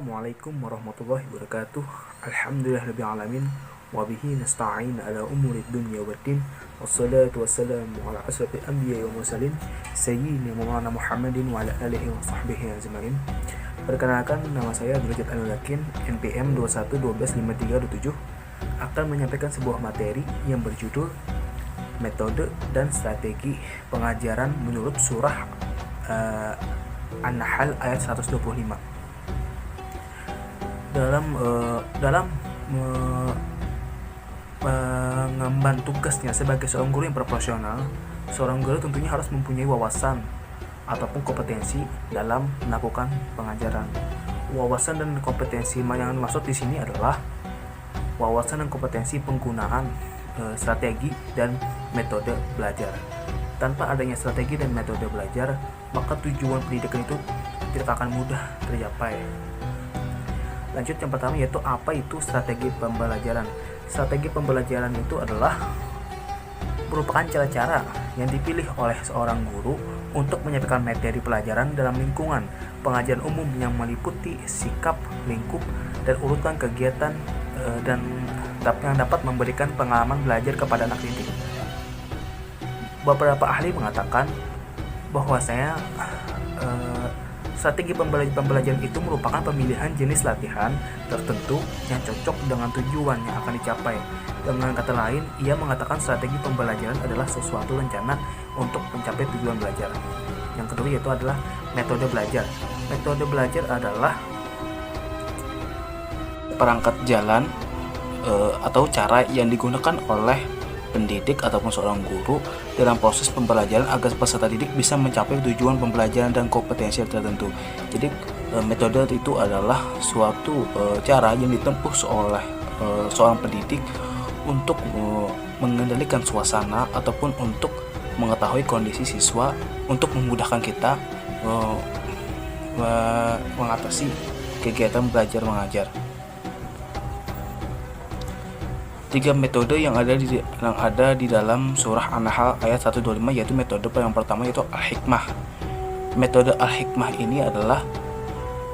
Assalamualaikum warahmatullahi wabarakatuh. Alhamdulillahirabbil alamin wa bihi nasta'in ala umurid dunya waddin. Wassalatu wassalamu ala asrofil anbiya'i wal mursalin sayyidina Maulana Muhammadin wa ala alihi wa sahbihi ajmain. Perkenalkan, nama saya Derajat Anulakin, NPM 21125327, akan menyampaikan sebuah materi yang berjudul Metode dan Strategi Pengajaran menurut Surah An-Nahl ayat 125. Dalam mengemban tugasnya sebagai seorang guru yang profesional, seorang guru tentunya harus mempunyai wawasan ataupun kompetensi dalam melakukan pengajaran. Wawasan dan kompetensi yang dimaksud di sini adalah wawasan dan kompetensi penggunaan strategi dan metode belajar. Tanpa adanya strategi dan metode belajar, maka tujuan pendidikan itu tidak akan mudah tercapai. Lanjut, yang pertama yaitu apa itu strategi pembelajaran. Strategi pembelajaran itu adalah merupakan cara-cara yang dipilih oleh seorang guru untuk menyampaikan materi pelajaran dalam lingkungan pengajaran umum yang meliputi sikap, lingkup, dan urutan kegiatan dan yang dapat memberikan pengalaman belajar kepada anak didik. Beberapa ahli mengatakan bahwasanya strategi pembelajaran itu merupakan pemilihan jenis latihan tertentu yang cocok dengan tujuan yang akan dicapai. Dengan kata lain, ia mengatakan strategi pembelajaran adalah sesuatu rencana untuk mencapai tujuan belajar. Yang kedua yaitu adalah metode belajar. Metode belajar adalah perangkat jalan atau cara yang digunakan oleh pendidik ataupun seorang guru dalam proses pembelajaran agar peserta didik bisa mencapai tujuan pembelajaran dan kompetensi tertentu. Jadi metode itu adalah suatu cara yang ditempuh oleh seorang pendidik untuk mengendalikan suasana ataupun untuk mengetahui kondisi siswa untuk memudahkan kita mengatasi kegiatan belajar mengajar. 3 metode yang ada di dalam surah An-Nahl ayat 125 yaitu metode yang pertama yaitu al-hikmah. Metode al-hikmah ini adalah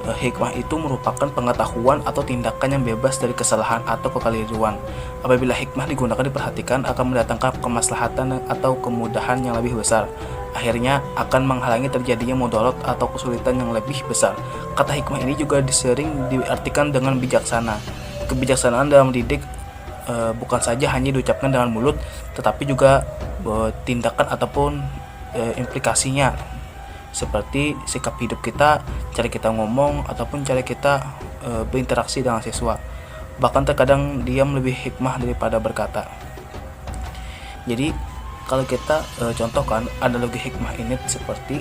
hikmah itu merupakan pengetahuan atau tindakan yang bebas dari kesalahan atau kekeliruan. Apabila hikmah digunakan diperhatikan akan mendatangkan kemaslahatan atau kemudahan yang lebih besar. Akhirnya akan menghalangi terjadinya mudarat atau kesulitan yang lebih besar. Kata hikmah ini juga sering diartikan dengan bijaksana. Kebijaksanaan dalam didik bukan saja hanya diucapkan dengan mulut, tetapi juga tindakan ataupun implikasinya, seperti sikap hidup kita, cara kita ngomong, ataupun cara kita berinteraksi dengan siswa. Bahkan terkadang diam lebih hikmah daripada berkata. Jadi kalau kita contohkan analogi hikmah ini seperti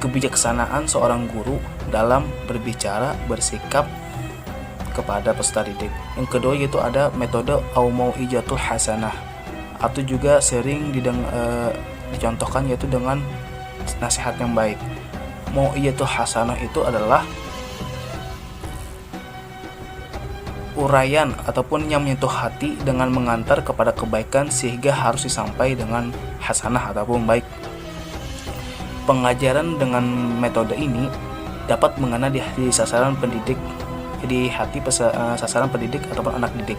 kebijaksanaan seorang guru dalam berbicara, bersikap kepada peserta didik. Yang kedua yaitu ada metode au-mau'izatul hasanah, atau juga sering dicontohkan yaitu dengan nasihat yang baik. Mau'izatul hasanah itu adalah uraian ataupun yang menyentuh hati dengan mengantar kepada kebaikan sehingga harus disampaikan dengan hasanah ataupun baik. Pengajaran dengan metode ini dapat mengena di sasaran pendidik, di hati sasaran pendidik ataupun anak didik.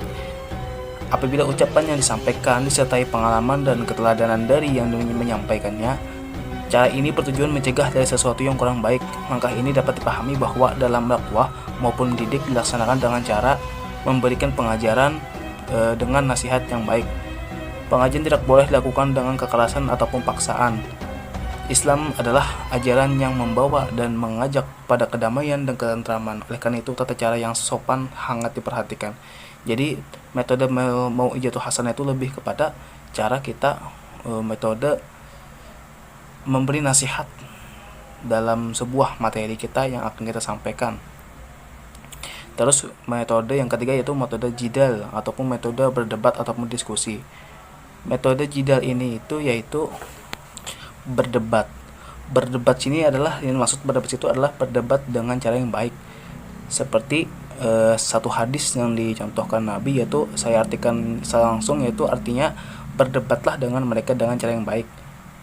Apabila ucapan yang disampaikan disertai pengalaman dan keteladanan dari yang menyampaikannya, cara ini bertujuan mencegah dari sesuatu yang kurang baik. Langkah ini dapat dipahami bahwa dalam dakwah maupun mendidik dilaksanakan dengan cara memberikan pengajaran dengan nasihat yang baik. Pengajian tidak boleh dilakukan dengan kekerasan ataupun paksaan. Islam adalah ajaran yang membawa dan mengajak pada kedamaian dan ketentraman. Oleh karena itu tata cara yang sopan hangat diperhatikan. Jadi metode mau'izatul hasanah itu lebih kepada cara kita metode memberi nasihat dalam sebuah materi kita yang akan kita sampaikan. Terus metode yang ketiga yaitu metode jidal ataupun metode berdebat ataupun diskusi. Metode jidal ini yaitu berdebat. Berdebat sini adalah yang maksud berdebat itu adalah berdebat dengan cara yang baik. Seperti satu hadis yang dicontohkan Nabi, yaitu saya artikan langsung, yaitu artinya berdebatlah dengan mereka dengan cara yang baik.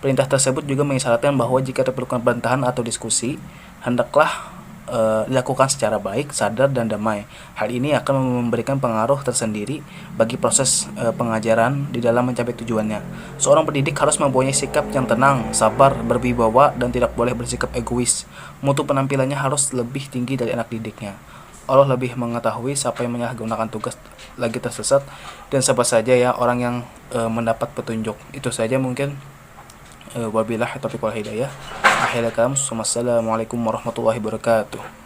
Perintah tersebut juga mengisyaratkan bahwa jika diperlukan bantahan atau diskusi, hendaklah dilakukan secara baik, sadar, dan damai. Hal ini akan memberikan pengaruh tersendiri bagi proses pengajaran di dalam mencapai tujuannya. Seorang pendidik harus mempunyai sikap yang tenang, sabar, berwibawa, dan tidak boleh bersikap egois. Mutu penampilannya harus lebih tinggi dari anak didiknya. Allah lebih mengetahui siapa yang menyalahgunakan tugas lagi tersesat, dan siapa saja ya orang yang mendapat petunjuk. Itu saja mungkin. Wabillahi taufiq wal hidayah. Akhirul kalam. Wassalamualaikum warahmatullahi wabarakatuh.